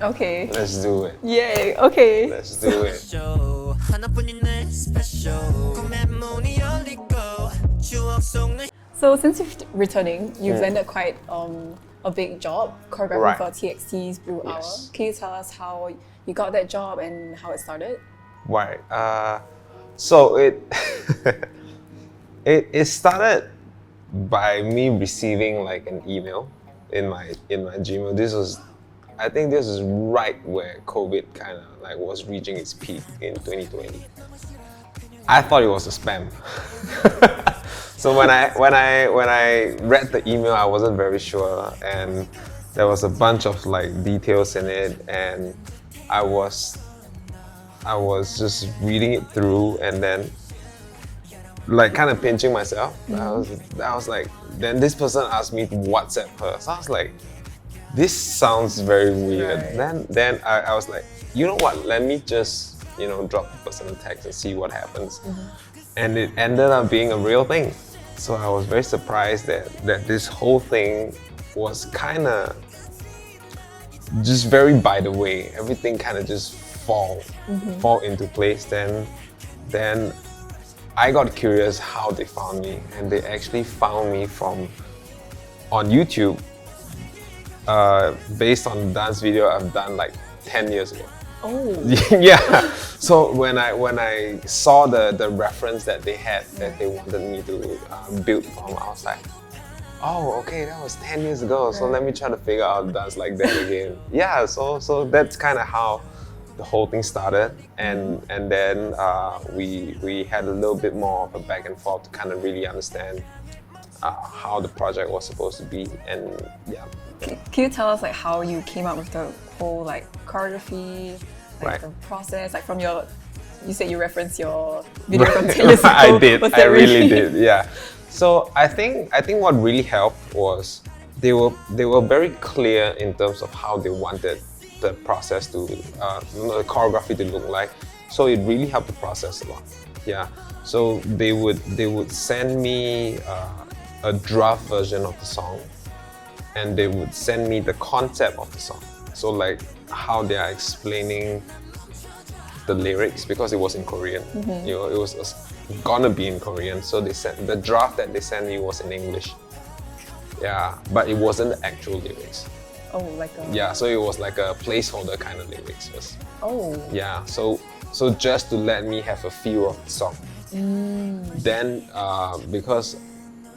Okay. Let's do it. Yay, okay. Let's do it. So since you're returning, you've landed quite a big job choreographing Right. for TXT's Blue Hour. Yes. Can you tell us how you got that job and how it started? Right. So it it started by me receiving like an email in my Gmail. I think this is right where COVID kind of like was reaching its peak in 2020. I thought it was a spam. So when I read the email, I wasn't very sure, and there was a bunch of like details in it, and I was just reading it through, and then like kind of pinching myself. I was like, then this person asked me to WhatsApp her. So I was like, this sounds very weird. Right. Then I was like, you know what? Let me just drop the person a text and see what happens. And it ended up being a real thing. So I was very surprised that this whole thing was kind of just very by the way. Everything kind of just fall into place. Then I got curious how they found me, and they actually found me on YouTube based on the dance video I've done like 10 years ago. Oh. Yeah. So when I saw the reference that they had that they wanted me to build from, I was like, oh, okay, that was 10 years ago. So let me try to figure out dance like that again. Yeah. So that's kind of how the whole thing started, and then we had a little bit more of a back and forth to kind of really understand how the project was supposed to be, and yeah. Can you tell us like how you came up with the whole like choreography, like the process, like from your, you said you referenced your video from 10 years ago. I did. Was I that really did. Yeah. So I think what really helped was they were very clear in terms of how they wanted the process to, the choreography to look like. So it really helped the process a lot. Yeah. So they would send me a draft version of the song, and they would send me the concept of the song. So like how they are explaining the lyrics, because it was in Korean. It was gonna be in Korean. So they sent the draft that they sent me was in English. Yeah, but it wasn't the actual lyrics. Oh, like a... Yeah, so it was like a placeholder kind of lyrics. Oh. Yeah, so just to let me have a feel of the song. Then because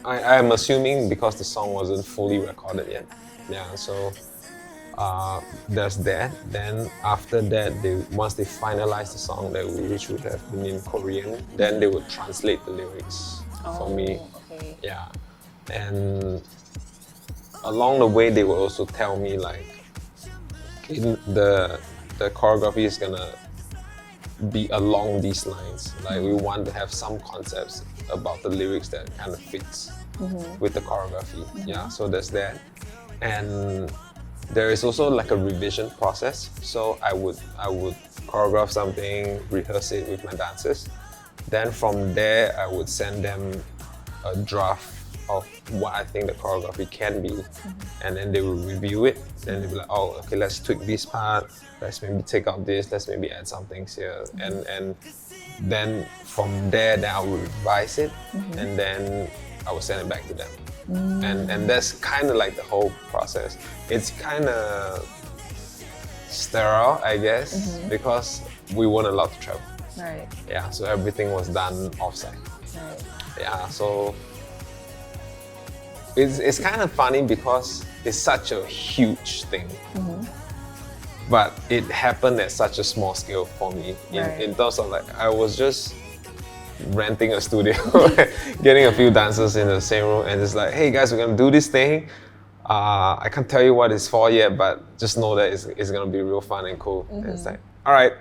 I am assuming because the song wasn't fully recorded yet. Yeah, so there's that. Then after that, once they finalized the song, which would have been in Korean, then they would translate the lyrics for me. Okay. Yeah, and along the way, they will also tell me like, the choreography is gonna be along these lines. Like we want to have some concepts about the lyrics that kind of fits with the choreography. Yeah, so there's that, and there is also like a revision process. So I would choreograph something, rehearse it with my dancers. Then from there, I would send them a draft of what I think the choreography can be, and then they will review it. Then they'll be like, oh, okay, let's tweak this part. Let's maybe take out this. Let's maybe add some things here, and then from there, then I will revise it, and then I will send it back to them. And that's kind of like the whole process. It's kind of sterile, I guess, because we weren't allowed to travel. Right. Yeah, so everything was done offsite. Right. Yeah, so it's kind of funny because it's such a huge thing. But it happened at such a small scale for me in terms of like, I was just renting a studio, getting a few dancers in the same room, and it's like, hey guys, we're gonna do this thing. I can't tell you what it's for yet, but just know that it's gonna be real fun and cool. And it's like, all right.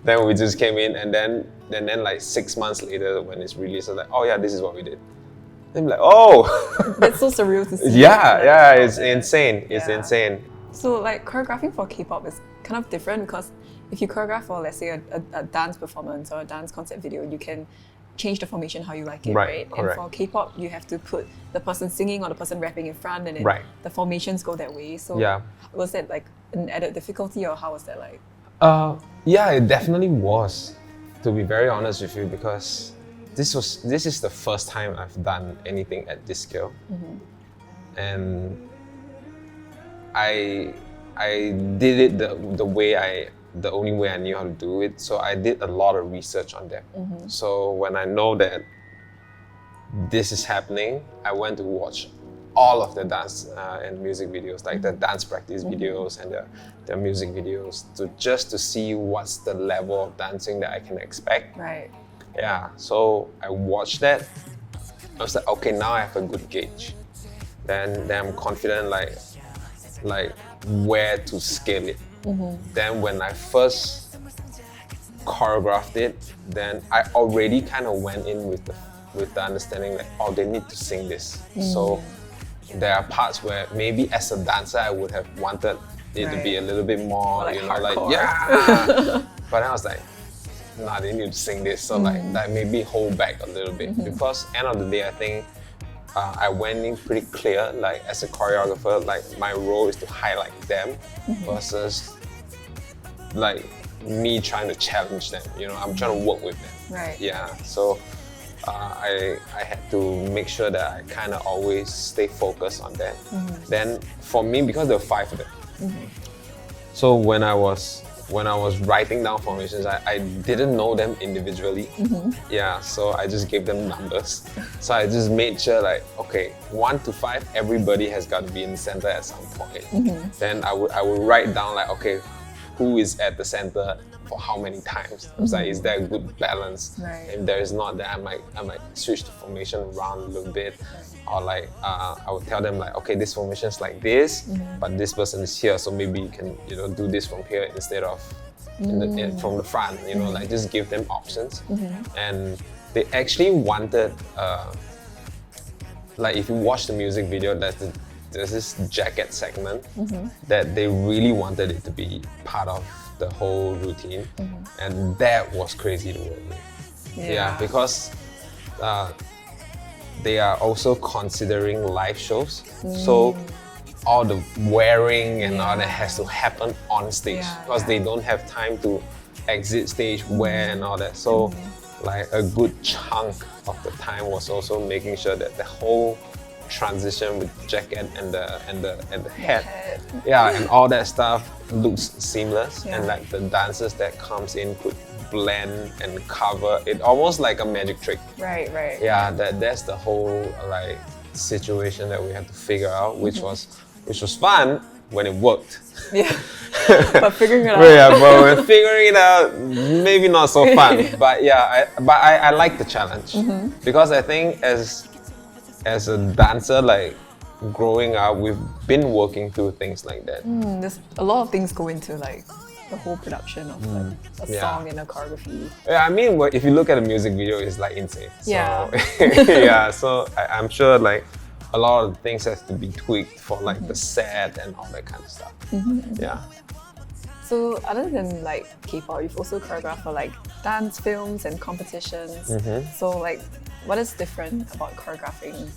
Then we just came in, and then like 6 months later when it's released, I was like, oh yeah, this is what we did. I'm like, oh. That's so surreal to see. Yeah, it's insane. It's insane. So like choreographing for K-pop is kind of different, because if you choreograph for, let's say, a dance performance or a dance concept video, you can change the formation how you like it, right? Correct. And for K-pop, you have to put the person singing or the person rapping in front, and then the formations go that way. So was it like an added difficulty, or how was that like? Yeah, it definitely was, to be very honest with you, because this is the first time I've done anything at this scale, and I did it the only way I knew how to do it. So I did a lot of research on that. So when I know that this is happening, I went to watch all of the dance and music videos, like the dance practice videos and the music videos, just to see what's the level of dancing that I can expect. Right. Yeah, so I watched that. I was like, okay, now I have a good gauge. Then I'm confident like where to scale it. Then when I first choreographed it, then I already kind of went in with the understanding that, oh, they need to sing this. So there are parts where maybe as a dancer I would have wanted it to be a little bit more, like, you know, hardcore. like yeah. But then I was like, nah, they need to sing this. So like maybe hold back a little bit, because end of the day I think I went in pretty clear, like as a choreographer, like my role is to highlight them versus like me trying to challenge them. You know, I'm trying to work with them. Right. Yeah. So I had to make sure that I kind of always stay focused on that. Then for me, because there were 5 of them, so when I was writing down formations, I didn't know them individually. Yeah, so I just gave them numbers. So I just made sure like, okay, 1 to 5, everybody has got to be in the center at some point. Then I would write down like, okay, who is at the center for how many times? I was like, is there a good balance? Right. If there is not, then I might switch the formation around a little bit. Or like, I would tell them like, okay, this formation is like this, but this person is here, so maybe you can, you know, do this from here instead of from the front, you know, like just give them options. And they actually wanted, like if you watch the music video, there's this jacket segment that they really wanted it to be part of the whole routine, and that was crazy to work with. Yeah, because they are also considering live shows, so all the wearing and all that has to happen on stage, because they don't have time to exit stage, wear and all that. So like a good chunk of the time was also making sure that the whole transition with the jacket and the head, and all that stuff looks seamless, and like the dancers that comes in could blend and cover it almost like a magic trick. Right. Yeah, that's the whole like situation that we had to figure out, which was fun when it worked. Yeah. But figuring it out. Yeah, but when figuring it out, maybe not so fun. But yeah, I like the challenge, because I think as a dancer, like growing up, we've been working through things like that. There's a lot of things go into like the whole production of like a song and a choreography. Yeah, I mean, if you look at a music video, it's like insane. Yeah. So, yeah, so I'm sure like a lot of things have to be tweaked for like the set and all that kind of stuff. Yeah. So other than like Kpop, you've also choreographed for like dance films and competitions. So like, what is different about choreographing?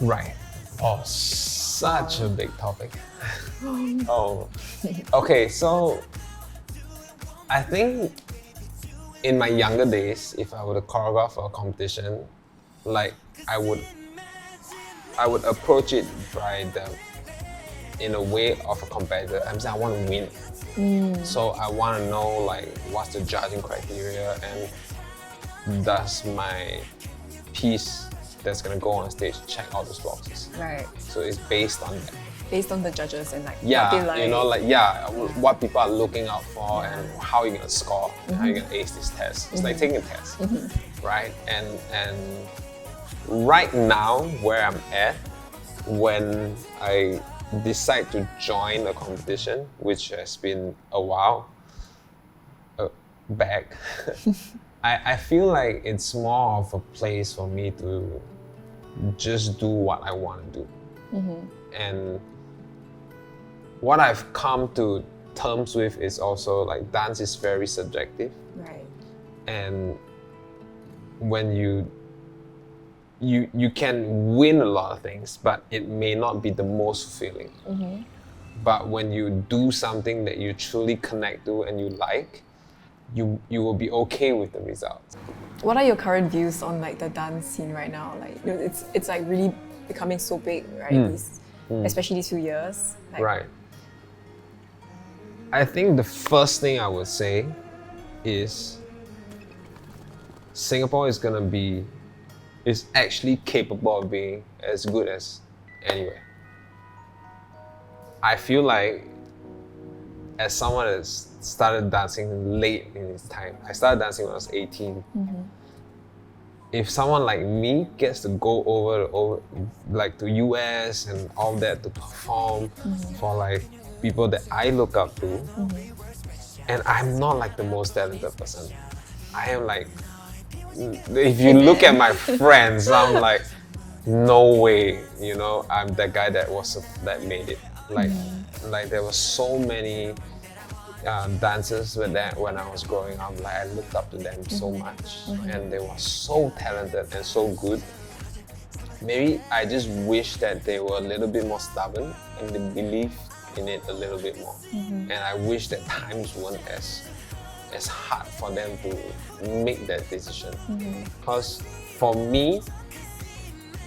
Right. Oh, such a big topic. Oh, okay. So I think in my younger days, if I were to choreograph for a competition, like I would approach it in a way of a competitor. I'm saying I want to win. So I want to know like what's the judging criteria, and does my piece that's gonna go on stage check all those boxes. Right. So it's based on that. Based on the judges and like Yeah, what they like. you know, like what people are looking out for and how you're gonna score and how you're gonna ace this test. It's like taking a test, right? And right now where I'm at, when I decide to join a competition, which has been a while back, I feel like it's more of a place for me to just do what I want to do. And what I've come to terms with is also like dance is very subjective. Right. And when you can win a lot of things, but it may not be the most fulfilling. But when you do something that you truly connect to and you like, you will be okay with the results. What are your current views on like the dance scene right now? Like, you know, it's like really becoming so big, right? Especially these few years. Like, Right. I think the first thing I would say is Singapore is actually capable of being as good as anywhere. I feel like as someone that's started dancing late in his time, I started dancing when I was 18. If someone like me gets to go over like to US and all that to perform for like people that I look up to, and I'm not like the most talented person. I am like, if you look at my friends, I'm like, no way, you know, I'm the guy that made it. Like there were so many dancers with that when I was growing up. Like I looked up to them so much, and they were so talented and so good. Maybe I just wish that they were a little bit more stubborn and they believed in it a little bit more. And I wish that times weren't as hard for them to make that decision. Because for me,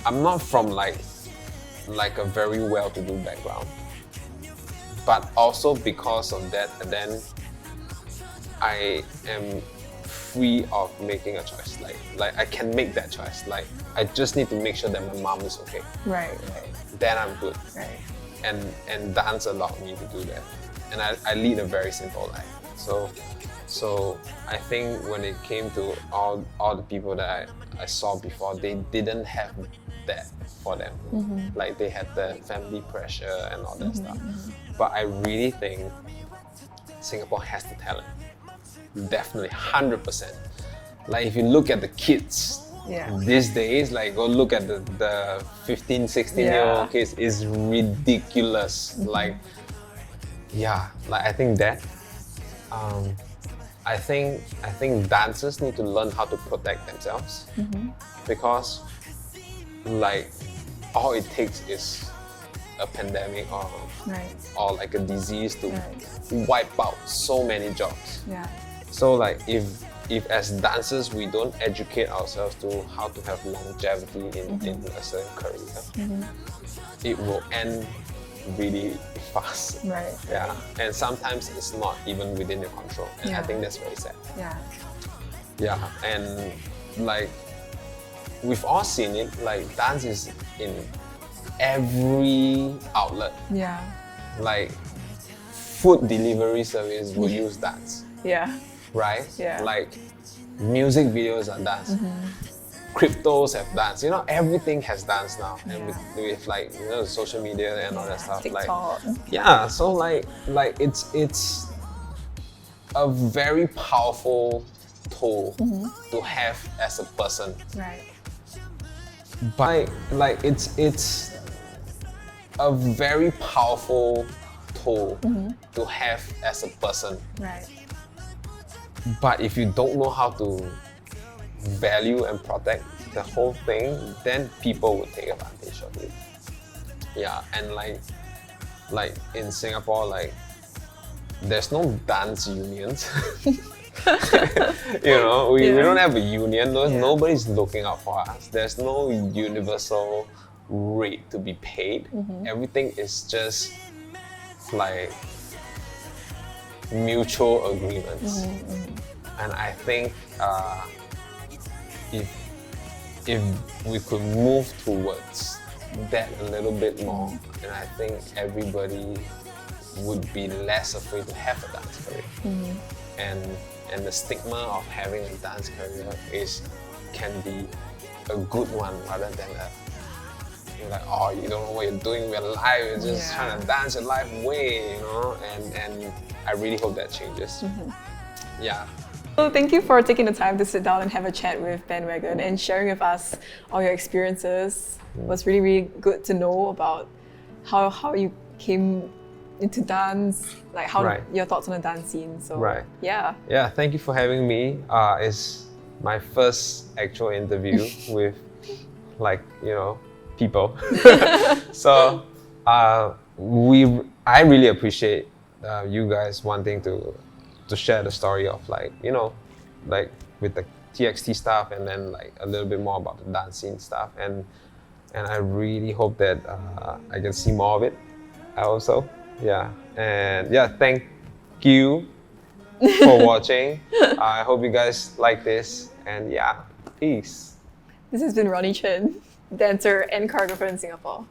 I'm not from like a very well-to-do background, but also because of that, then I am free of making a choice. Like I can make that choice. Like I just need to make sure that my mom is okay. Right. Then I'm good. Right. And dance allowed me to do that. And I lead a very simple life. So I think when it came to all the people that I saw before, they didn't have that for them. Like they had the family pressure and all that stuff. But I really think Singapore has the talent. Definitely, 100%. Like if you look at the kids these days, like go look at the 15, 16-year-old kids, it's ridiculous. Like I think that. I think dancers need to learn how to protect themselves because like all it takes is a pandemic or like a disease to wipe out so many jobs. So like if as dancers we don't educate ourselves to how to have longevity in a certain career, it will end really fast. Yeah. And sometimes it's not even within your control. And I think that's very sad. Yeah. And like we've all seen it, like dance is in every outlet. Like food delivery service will use dance. Right? Like music videos are dance. Cryptos have dance. You know, everything has dance now. And with like, you know, social media and all that stuff. TikTok. Like, so like it's a very powerful tool to have as a person. But like it's a very powerful tool to have as a person. But if you don't know how to value and protect the whole thing, then people will take advantage of it. Yeah, and like in Singapore, like there's no dance unions. You know, we don't have a union. Nobody's looking out for us. There's no universal rate to be paid. Everything is just like mutual agreements. And I think if we could move towards that a little bit more, then I think everybody would be less afraid to have a dance career. And the stigma of having a dance career can be a good one rather than you're like, oh, you don't know what you're doing with your life, you're just trying to dance your life away, you know? And I really hope that changes. So thank you for taking the time to sit down and have a chat with Bandwagon and sharing with us all your experiences. It was really, really good to know about how you came into dance, like how your thoughts on the dance scene. So yeah, thank you for having me. It's my first actual interview with like, you know, people. So I really appreciate you guys wanting to share the story of like, you know, like with the TXT stuff and then like a little bit more about the dance scene stuff. And I really hope that I can see more of it also. Yeah. And yeah, thank you for watching. I hope you guys like this. And yeah, peace. This has been Ronnie Chen, dancer and choreographer in Singapore.